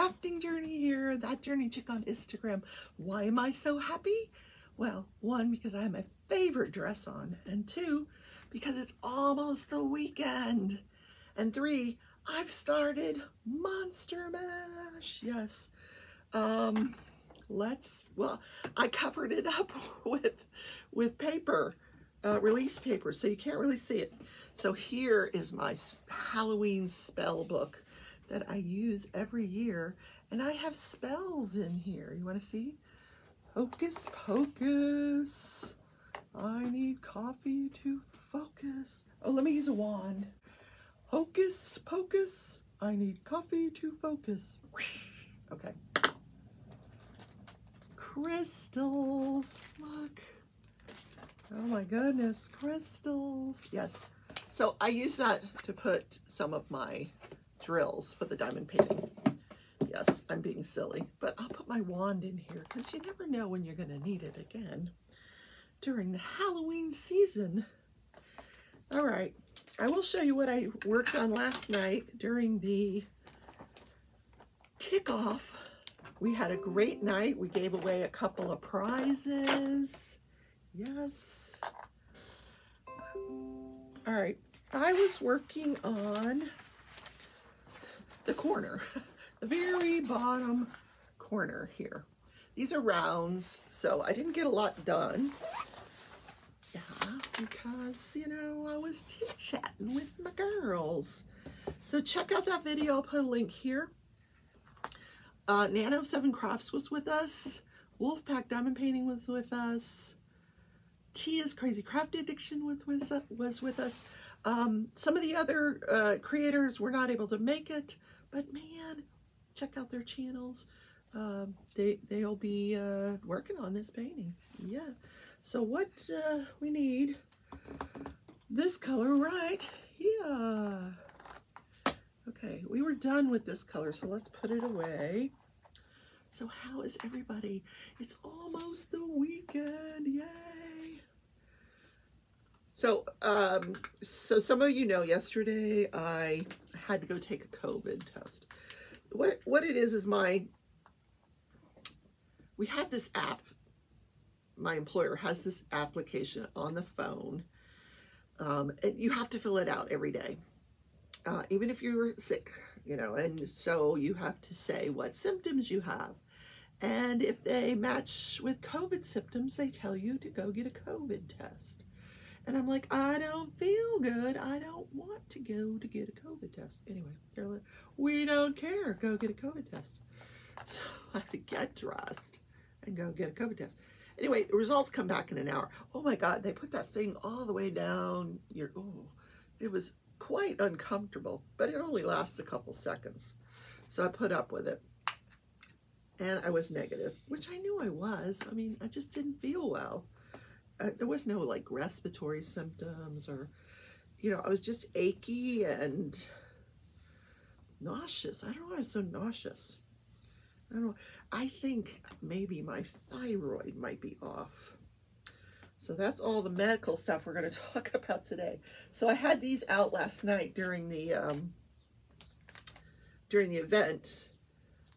crafting journey here, that journey chick on Instagram. Why am I so happy? Well, one, because I have my favorite dress on, and two, because it's almost the weekend, and three, I've started Monster Mash. Yes. Well, I covered it up with paper, release paper, so you can't really see it. So here is my Halloween spell book that I use every year, and I have spells in here. You want to see? Hocus pocus. I need coffee to focus. Oh, let me use a wand. Hocus pocus. I need coffee to focus. Okay. Crystals. Look. Oh my goodness. Crystals. Yes. So I use that to put some of my drills for the diamond painting. Yes, I'm being silly, but I'll put my wand in here because you never know when you're going to need it again during the Halloween season. All right, I will show you what I worked on last night during the kickoff. We had a great night. We gave away a couple of prizes. Yes. All right, I was working on the corner, the very bottom corner here. These are rounds, so I didn't get a lot done. Yeah, because, you know, I was chit-chatting with my girls. So check out that video. I'll put a link here. Nano 7 Crafts was with us. Wolfpack Diamond Painting was with us. Tia's Crazy Craft Addiction was with us. Some of the other creators were not able to make it, but man, check out their channels. They'll be working on this painting. Yeah. So what we need, this color right here. Okay, we were done with this color, so let's put it away. So how is everybody? It's almost the weekend, yay! So, so some of you know, yesterday I had to go take a COVID test. What it is we have this app. My employer has this application on the phone. You have to fill it out every day, even if you're sick, you know, and so you have to say what symptoms you have. And if they match with COVID symptoms, they tell you to go get a COVID test. And I'm like, I don't feel good. I don't want to go to get a COVID test. Anyway, they're like, we don't care. Go get a COVID test. So I had to get dressed and go get a COVID test. Anyway, the results come back in an hour. Oh my God, they put that thing all the way down your, oh, it was quite uncomfortable, but it only lasts a couple seconds. So I put up with it. And I was negative, which I knew I was. I mean, I just didn't feel well. There was no like respiratory symptoms or, you know, I was just achy and nauseous. I don't know why I was so nauseous. I don't know. I think maybe my thyroid might be off. So that's all the medical stuff we're going to talk about today. So I had these out last night during the event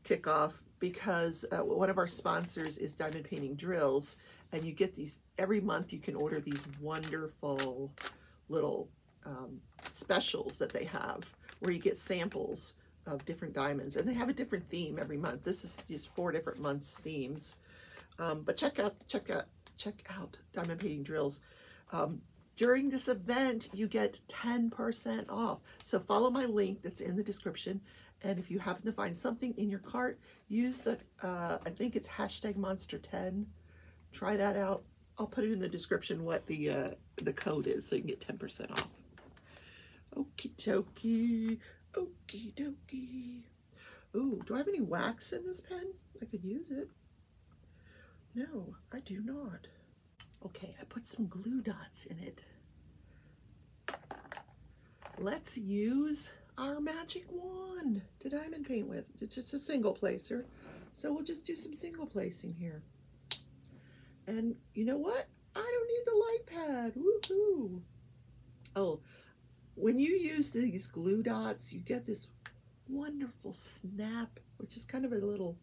kickoff because one of our sponsors is Diamond Painting Drills, and you get these every month. You can order these wonderful little specials that they have where you get samples of different diamonds, and they have a different theme every month. This is just 4 different months themes, but check out Diamond Painting Drills. During this event you get 10% off, so follow my link that's in the description, and if you happen to find something in your cart, use the I think it's #monster10. Try that out. I'll put it in the description what the code is so you can get 10% off. Okie dokie. Okie dokie. Ooh, do I have any wax in this pen? I could use it. No, I do not. Okay, I put some glue dots in it. Let's use our magic wand to diamond paint with. It's just a single placer, so we'll just do some single placing here. And you know what? I don't need the light pad. Woohoo! Oh, when you use these glue dots, you get this wonderful snap, which is kind of a little,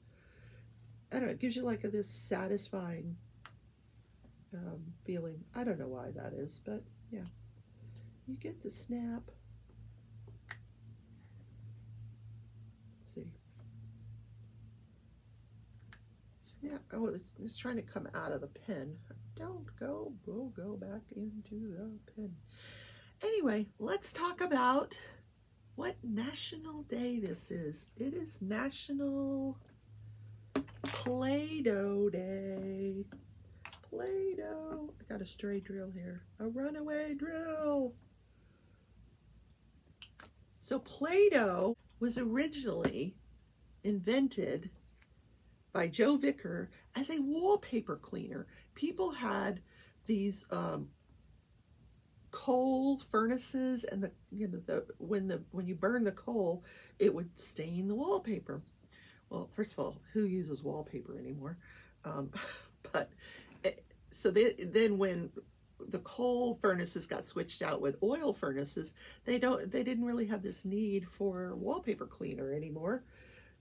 I don't know, it gives you like this satisfying feeling. I don't know why that is, but yeah, you get the snap. Let's see. Snap. Oh, it's trying to come out of the pen. Don't go, we'll go back into the pen. Anyway, let's talk about what National Day this is. It is National Play-Doh Day. Play-Doh. I got a stray drill here. A runaway drill. So Play-Doh was originally invented by Joe Vicker as a wallpaper cleaner. People had these coal furnaces, and when you burn the coal, it would stain the wallpaper. Well, first of all, who uses wallpaper anymore? Then when the coal furnaces got switched out with oil furnaces, they didn't really have this need for wallpaper cleaner anymore,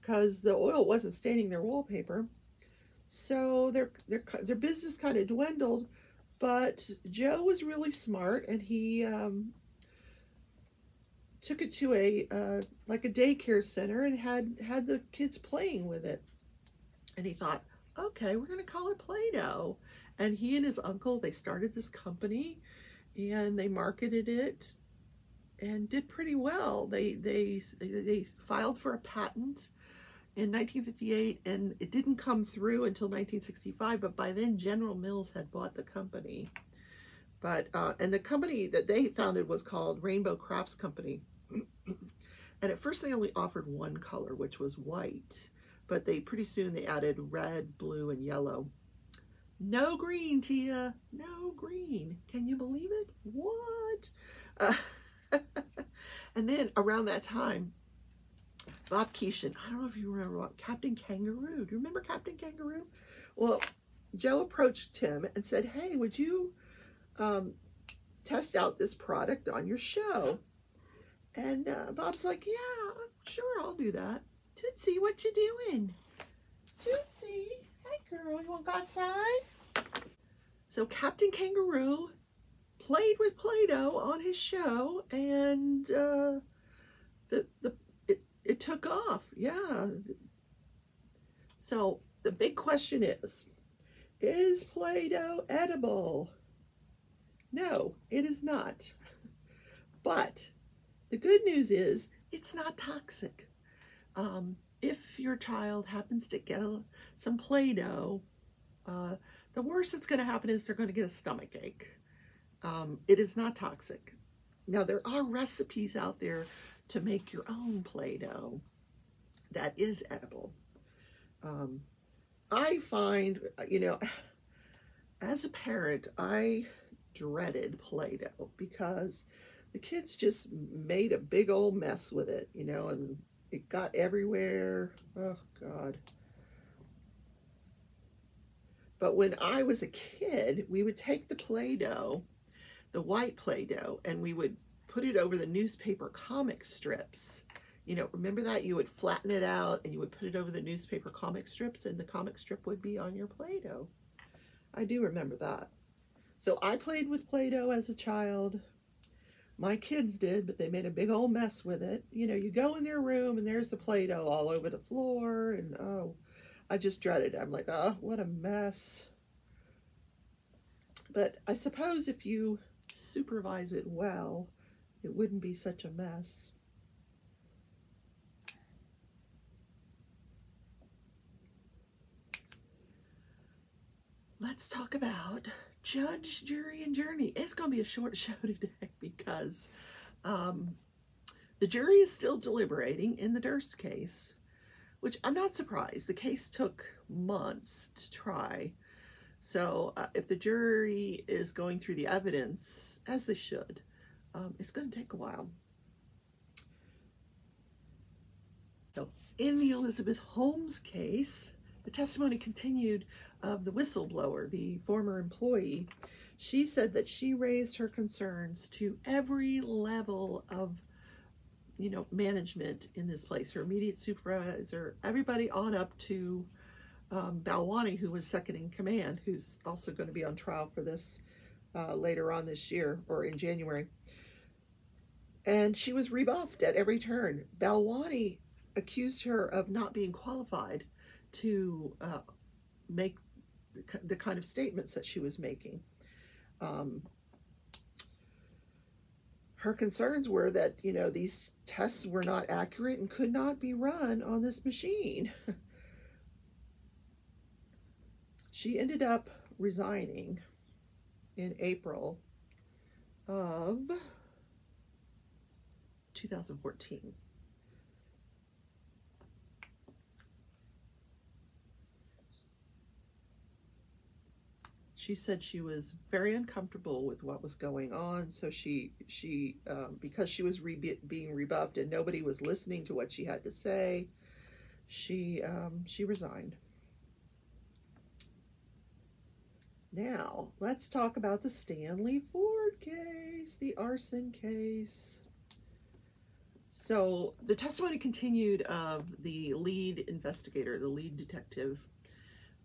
because the oil wasn't staining their wallpaper. So their business kind of dwindled. But Joe was really smart, and he took it to like a daycare center and had the kids playing with it. And he thought, okay, we're going to call it Play-Doh. And he and his uncle, they started this company, and they marketed it and did pretty well. They filed for a patent in 1958, and it didn't come through until 1965, but by then General Mills had bought the company. But and the company that they founded was called Rainbow Crafts Company. And at first they only offered one color, which was white, but pretty soon they added red, blue, and yellow. No green, Tia, no green. Can you believe it? What? And then around that time, Bob Keeshan, I don't know if you remember what, Captain Kangaroo. Do you remember Captain Kangaroo? Well, Joe approached him and said, hey, would you test out this product on your show? And Bob's like, yeah, sure, I'll do that. Tootsie, what you doing? Tootsie, hi girl, you want to go outside? So Captain Kangaroo played with Play-Doh on his show, and it took off, yeah. So the big question is Play-Doh edible? No, it is not. But the good news is it's not toxic. If your child happens to get some Play-Doh, the worst that's going to happen is they're going to get a stomach ache. It is not toxic. Now, there are recipes out there to make your own Play-Doh that is edible. I find, you know, as a parent, I dreaded Play-Doh because the kids just made a big old mess with it, you know, and it got everywhere. Oh, God. But when I was a kid, we would take the Play-Doh, the white Play-Doh, and we would put it over the newspaper comic strips. You know, remember that? You would flatten it out and you would put it over the newspaper comic strips, and the comic strip would be on your Play-Doh. I do remember that. So I played with Play-Doh as a child. My kids did, but they made a big old mess with it. You know, you go in their room and there's the Play-Doh all over the floor, and oh, I just dreaded it. I'm like, oh, what a mess. But I suppose if you supervise it well, it wouldn't be such a mess. Let's talk about Judge, Jury, and Journey. It's going to be a short show today because the jury is still deliberating in the Durst case, which I'm not surprised. The case took months to try. So if the jury is going through the evidence, as they should, it's going to take a while. So in the Elizabeth Holmes case, the testimony continued of the whistleblower, the former employee. She said that she raised her concerns to every level of you know, management in this place, her immediate supervisor, everybody on up to Balwani, who was second in command, who's also going to be on trial for this later on this year or in January. And she was rebuffed at every turn. Balwani accused her of not being qualified to make the kind of statements that she was making. Her concerns were that, you know, these tests were not accurate and could not be run on this machine. She ended up resigning in April of 2014. She said she was very uncomfortable with what was going on, so she because she was being rebuffed and nobody was listening to what she had to say, she resigned. Now, let's talk about the Stanley Ford case, the arson case. So the testimony continued of the lead investigator, the lead detective.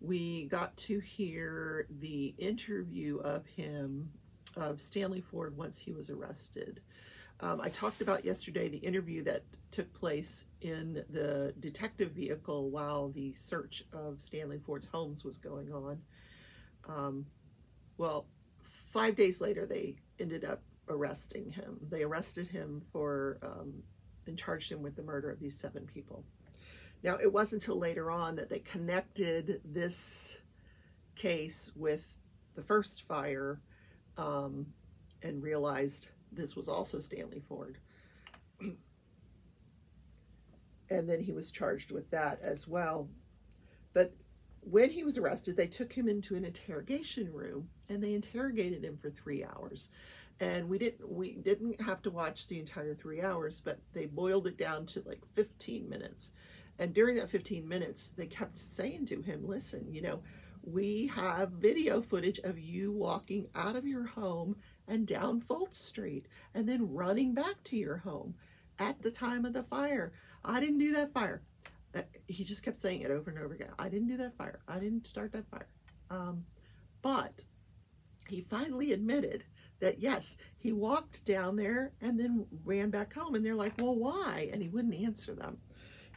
We got to hear the interview of him, of Stanley Ford, once he was arrested. I talked about yesterday the interview that took place in the detective vehicle while the search of Stanley Ford's homes was going on. Well, 5 days later, they ended up arresting him. They arrested him for and charged him with the murder of these 7 people. Now, it wasn't until later on that they connected this case with the first fire and realized this was also Stanley Ford. And then he was charged with that as well. But when he was arrested, they took him into an interrogation room and they interrogated him for 3 hours. And we didn't have to watch the entire 3 hours, but they boiled it down to like 15 minutes. And during that 15 minutes, they kept saying to him, listen, you know, we have video footage of you walking out of your home and down Fultz Street and then running back to your home at the time of the fire. I didn't do that fire. He just kept saying it over and over again. I didn't do that fire. I didn't start that fire. But he finally admitted that, yes, he walked down there and then ran back home. And they're like, well, why? And he wouldn't answer them.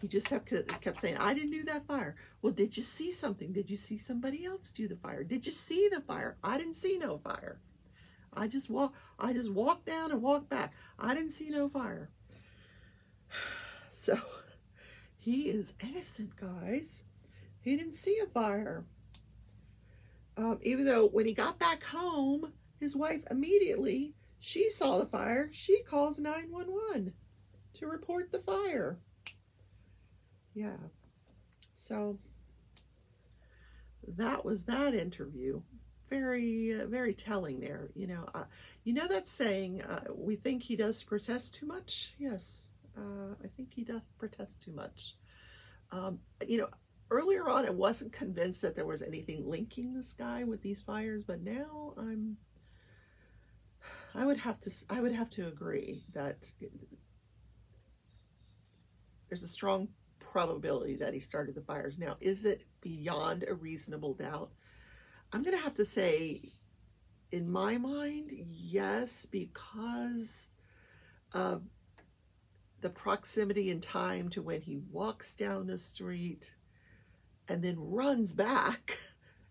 He just kept saying, I didn't do that fire. Well, did you see something? Did you see somebody else do the fire? Did you see the fire? I didn't see no fire. I just walked down and walked back. I didn't see no fire. So he is innocent, guys. He didn't see a fire. Even though when he got back home, his wife immediately, she saw the fire. She calls 911 to report the fire. Yeah. So that was that interview. Very, very telling there. You know that saying, we think he does protest too much? Yes. I think he does protest too much. You know, earlier on, I wasn't convinced that there was anything linking this guy with these fires, but now I would have to agree that there's a strong probability that he started the fires. Now, is it beyond a reasonable doubt? I'm going to have to say, in my mind, yes, because of the proximity in time to when he walks down the street and then runs back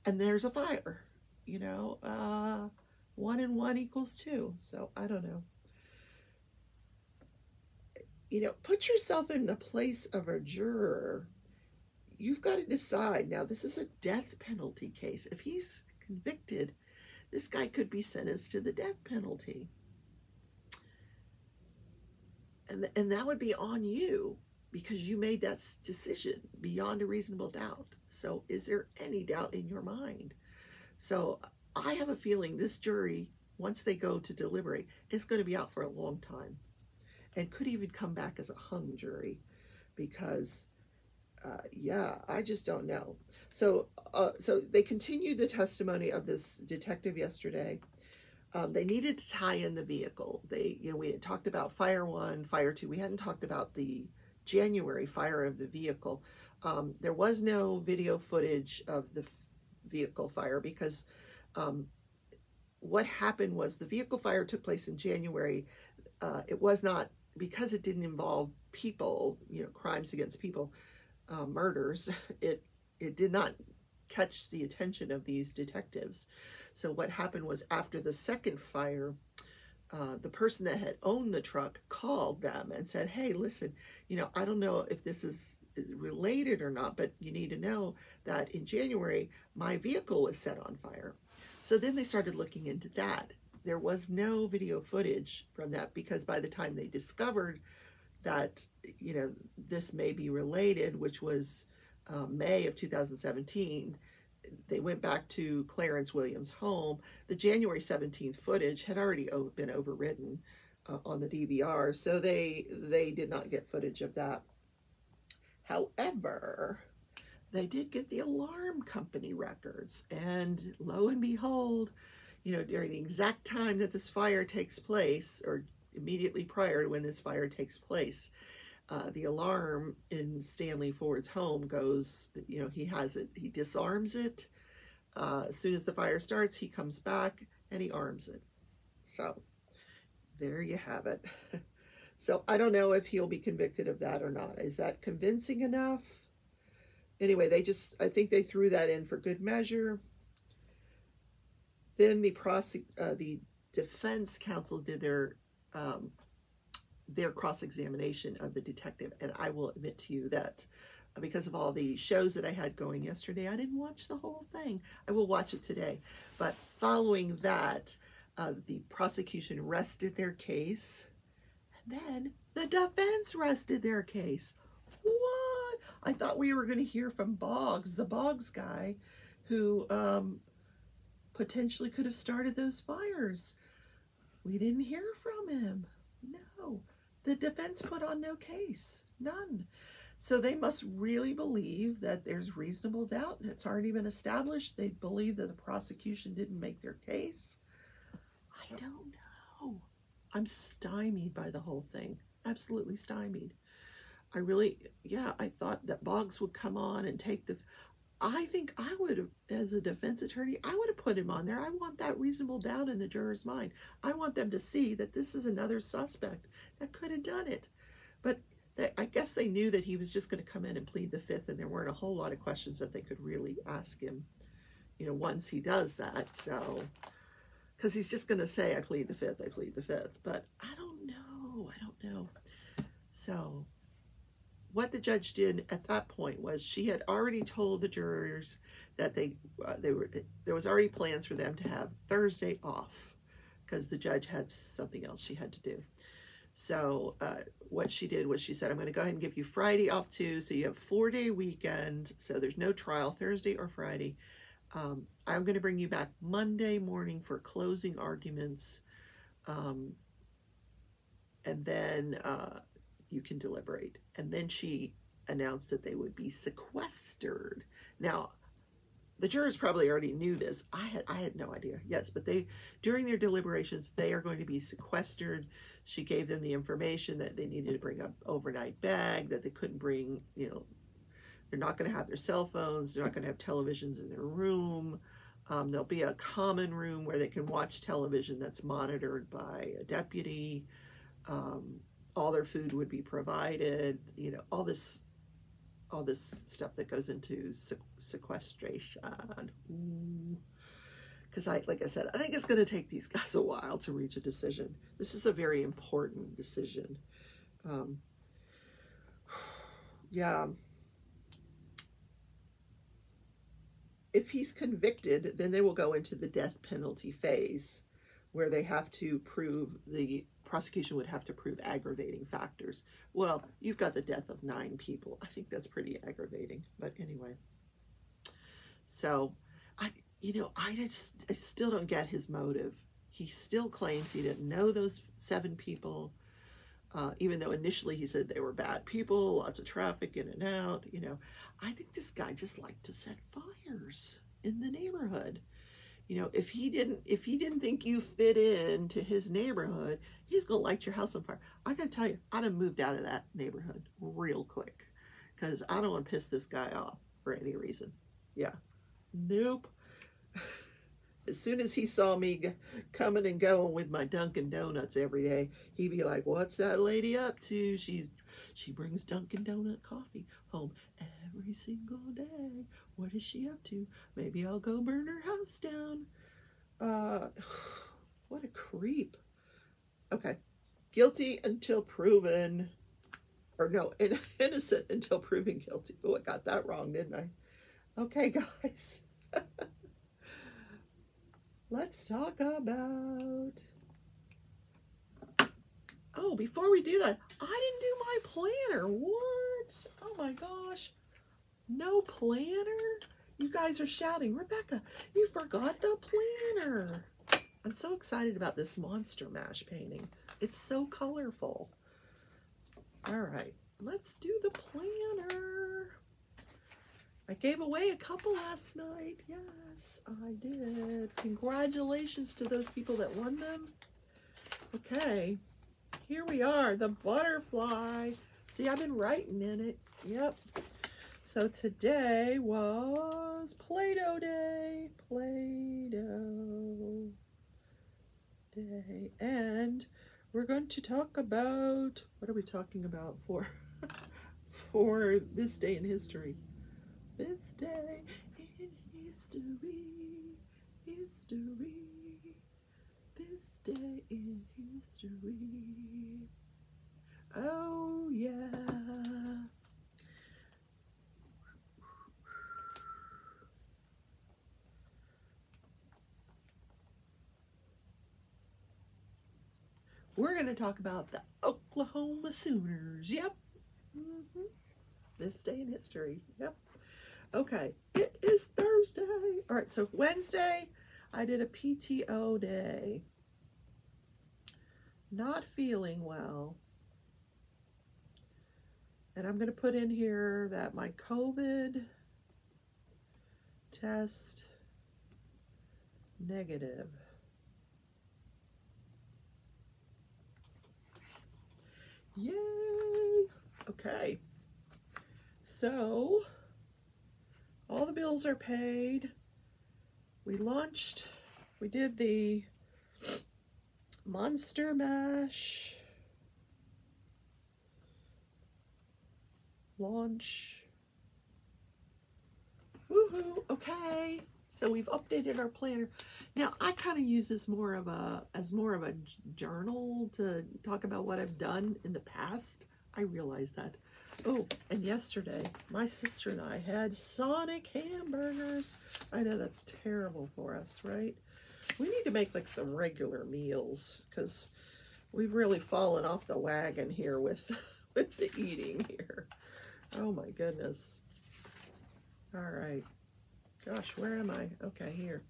and there's a fire. You know, 1 and 1 equals 2. So I don't know. You know, put yourself in the place of a juror. You've got to decide. Now, this is a death penalty case. If he's convicted, this guy could be sentenced to the death penalty. And that would be on you because you made that decision beyond a reasonable doubt. So is there any doubt in your mind? So I have a feeling this jury, once they go to deliberate, is going to be out for a long time and could even come back as a hung jury because, yeah, I just don't know. So they continued the testimony of this detective yesterday. They needed to tie in the vehicle. We had talked about fire 1, fire 2. We hadn't talked about the January fire of the vehicle. There was no video footage of the vehicle fire because what happened was the vehicle fire took place in January. It was not, because it didn't involve people, crimes against people, murders, it did not catch the attention of these detectives. So what happened was, after the second fire, the person that had owned the truck called them and said, hey, listen, I don't know if this is related or not, but you need to know that in January, my vehicle was set on fire. So then they started looking into that. There was no video footage from that, because by the time they discovered that, this may be related, which was May of 2017, they went back to Clarence Williams' home. The January 17th footage had already been overwritten on the DVR, so they did not get footage of that. However, they did get the alarm company records, and lo and behold, during the exact time that this fire takes place, or immediately prior to when this fire takes place, the alarm in Stanley Ford's home goes, he disarms it. As soon as the fire starts, he comes back and he arms it. So there you have it. So I don't know if he'll be convicted of that or not. Is that convincing enough? Anyway, I think they threw that in for good measure. Then the defense counsel did their cross-examination of the detective, and I will admit to you that because of all the shows that I had going yesterday, I didn't watch the whole thing. I will watch it today. But following that, the prosecution rested their case, and then the defense rested their case. What? I thought we were going to hear from Boggs, the Boggs guy, who potentially could have started those fires. We didn't hear from him. No. The defense put on no case. None. So they must really believe that there's reasonable doubt. It's already been established. They believe that the prosecution didn't make their case. I don't know. I'm stymied by the whole thing. Absolutely stymied. I thought that Boggs would come on and take I think I would have, as a defense attorney, I would have put him on there. I want that reasonable doubt in the juror's mind. I want them to see that this is another suspect that could have done it. But I guess they knew that he was just going to come in and plead the fifth, and there weren't a whole lot of questions that they could really ask him, once he does that. So, because he's just going to say, I plead the fifth, I plead the fifth. But I don't know. So what the judge did at that point was, she had already told the jurors that there was already plans for them to have Thursday off, because the judge had something else she had to do. So what she did was, she said, I'm going to go ahead and give you Friday off too, so you have 4-day weekend, so there's no trial Thursday or Friday. I'm going to bring you back Monday morning for closing arguments, and then you can deliberate. And then she announced that they would be sequestered. Now, the jurors probably already knew this. I had no idea. Yes, but during their deliberations, they are going to be sequestered. She gave them the information that they needed to bring an overnight bag, that they couldn't bring, they're not going to have their cell phones. They're not going to have televisions in their room. There'll be a common room where they can watch television that's monitored by a deputy. All their food would be provided, all this stuff that goes into sequestration. Because like I said, I think it's going to take these guys a while to reach a decision. This is a very important decision. Yeah. If he's convicted, then they will go into the death penalty phase, where they have to prove, the prosecution would have to prove aggravating factors. Well, you've got the death of 9 people. I think that's pretty aggravating. But anyway, so I still don't get his motive. He still claims he didn't know those 7 people, even though initially he said they were bad people, lots of traffic in and out. I think this guy just liked to set fires in the neighborhood. You know, if he didn't think you fit into his neighborhood, he's gonna light your house on fire. I gotta tell you, I'd have moved out of that neighborhood real quick because I don't want to piss this guy off for any reason. Yeah, nope. As soon as he saw me coming and going with my Dunkin' Donuts every day, he'd be like, "What's that lady up to? She brings Dunkin' Donut coffee home every single day. What is she up to? Maybe I'll go burn her house down." What a creep. Okay, guilty until proven, or no, innocent until proven guilty. Oh, I got that wrong, didn't I? Okay, guys. Let's talk about... Oh, before we do that, I didn't do my planner. What? Oh my gosh. No planner? You guys are shouting, "Rebecca, you forgot the planner." I'm so excited about this Monster Mash painting. It's so colorful. All right, let's do the planner. I gave away a couple last night. Yes, I did. Congratulations to those people that won them. Okay, here we are, the butterfly. See, I've been writing in it. Yep. So today was Play-Doh Day. Play-Doh Day. And we're going to talk about, what are we talking about for, for this day in history? This day in history, history, this day in history. Oh yeah. We're going to talk about the Oklahoma Sooners. Yep. This day in history. Yep. Okay, it is Thursday. All right, so Wednesday, I did a PTO day. Not feeling well. And I'm going to put in here that my COVID test negative. Yay! Okay. So, all the bills are paid. We launched, we did the Monster Mash launch. Woohoo! Okay. So we've updated our planner. Now I kind of use this more of a journal to talk about what I've done in the past. I realize that. Oh, and yesterday my sister and I had Sonic hamburgers. I know that's terrible for us, right? We need to make like some regular meals because we've really fallen off the wagon here with with the eating here. Oh my goodness. All right. Gosh, where am I? Okay, here.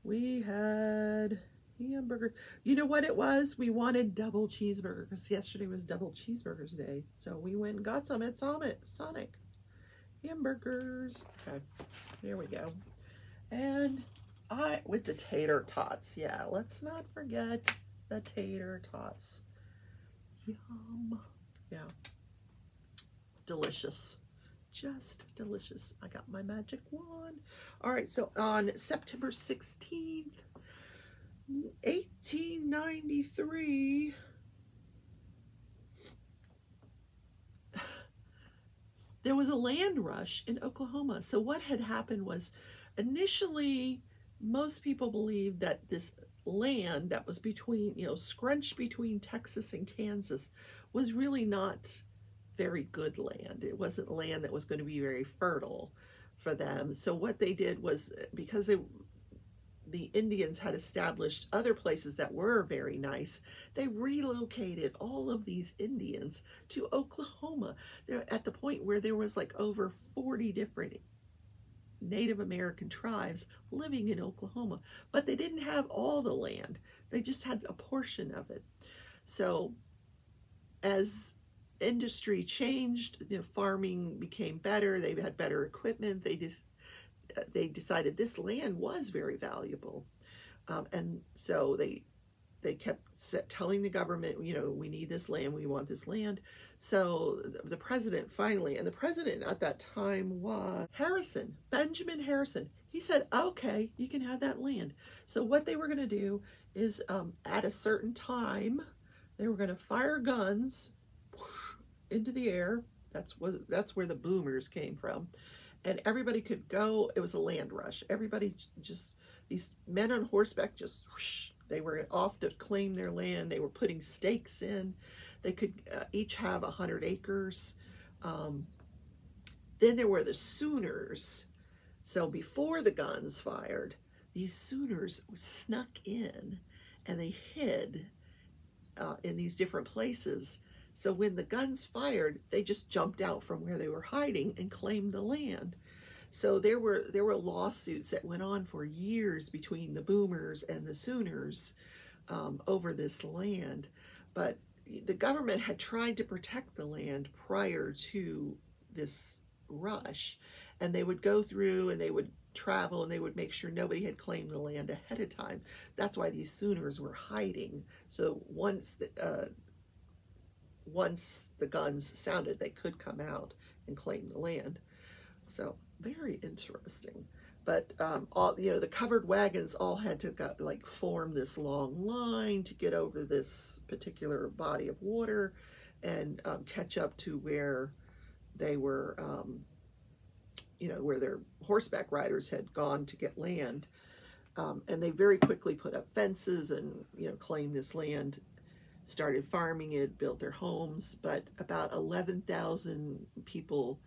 We had hamburger. You know what it was? We wanted double cheeseburger because yesterday was double cheeseburgers day. So we went and got some at Sonic. Hamburgers. Okay, here we go. And with the tater tots. Yeah, let's not forget the tater tots. Yum. Yeah. Delicious. Just delicious. I got my magic wand. All right, so on September 16th, 1893, there was a land rush in Oklahoma. So what had happened was initially most people believed that this land that was between, scrunched between Texas and Kansas was really not very good land. It wasn't land that was going to be very fertile for them. So what they did was, because the Indians had established other places that were very nice, they relocated all of these Indians to Oklahoma. They're at the point where there was like over 40 different Native American tribes living in Oklahoma, but they didn't have all the land. They just had a portion of it. So as industry changed, farming became better, they had better equipment, they decided this land was very valuable. And so they kept telling the government, you know, we need this land, we want this land. So the president finally, and the president at that time was Harrison, Benjamin Harrison. He said, okay, you can have that land. So what they were going to do is at a certain time, they were going to fire guns into the air. That's where the boomers came from. And everybody could go. It was a land rush. Everybody just, these men on horseback just, whoosh, they were off to claim their land. They were putting stakes in. They could each have 100 acres. Then there were the Sooners. So before the guns fired, these Sooners snuck in and they hid in these different places. So when the guns fired, they just jumped out from where they were hiding and claimed the land. So there were lawsuits that went on for years between the boomers and the Sooners over this land. But the government had tried to protect the land prior to this rush. And they would go through and they would travel and they would make sure nobody had claimed the land ahead of time. That's why these Sooners were hiding. So once the guns sounded, they could come out and claim the land. So very interesting. But all, you know, the covered wagons all had to like form this long line to get over this particular body of water and catch up to where they were, you know, where their horseback riders had gone to get land. And they very quickly put up fences and, you know, claimed this land, started farming it, built their homes. But about 11,000 people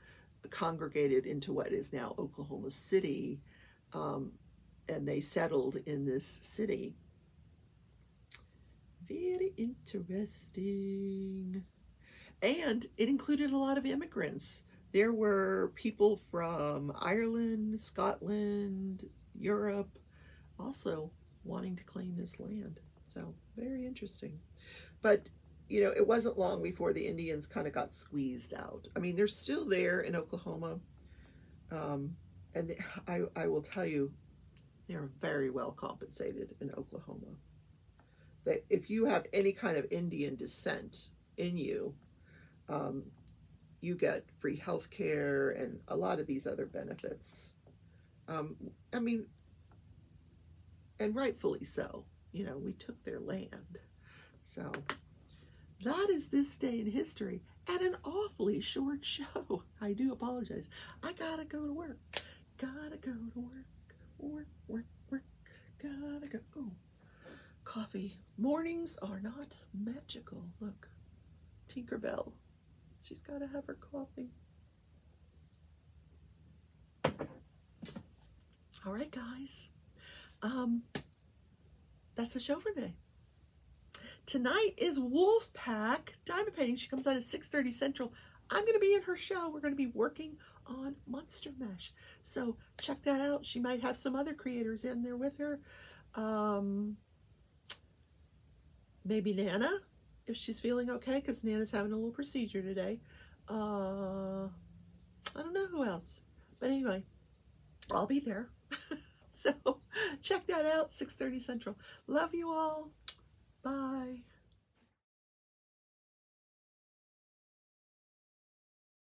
congregated into what is now Oklahoma City, and they settled in this city. Very interesting. And it included a lot of immigrants. There were people from Ireland, Scotland, Europe, also wanting to claim this land. So very interesting. But you know, it wasn't long before the Indians kind of got squeezed out. I mean, they're still there in Oklahoma. And I will tell you, they're very well compensated in Oklahoma. That if you have any kind of Indian descent in you, you get free health care and a lot of these other benefits. I mean, and rightfully so. You know, we took their land. So that is this day in history, and an awfully short show. I do apologize. I gotta go to work. Gotta go to work. Work. Gotta go. Oh, coffee. Mornings are not magical. Look, Tinkerbell. She's gotta have her coffee. All right, guys. That's the show for today. Tonight is Wolfpack Diamond Painting. She comes out at 6:30 Central. I'm going to be in her show. We're going to be working on Monster Mesh. So check that out. She might have some other creators in there with her. Maybe Nana, if she's feeling okay, because Nana's having a little procedure today. I don't know who else. But anyway, I'll be there. So check that out, 6:30 Central. Love you all. Bye.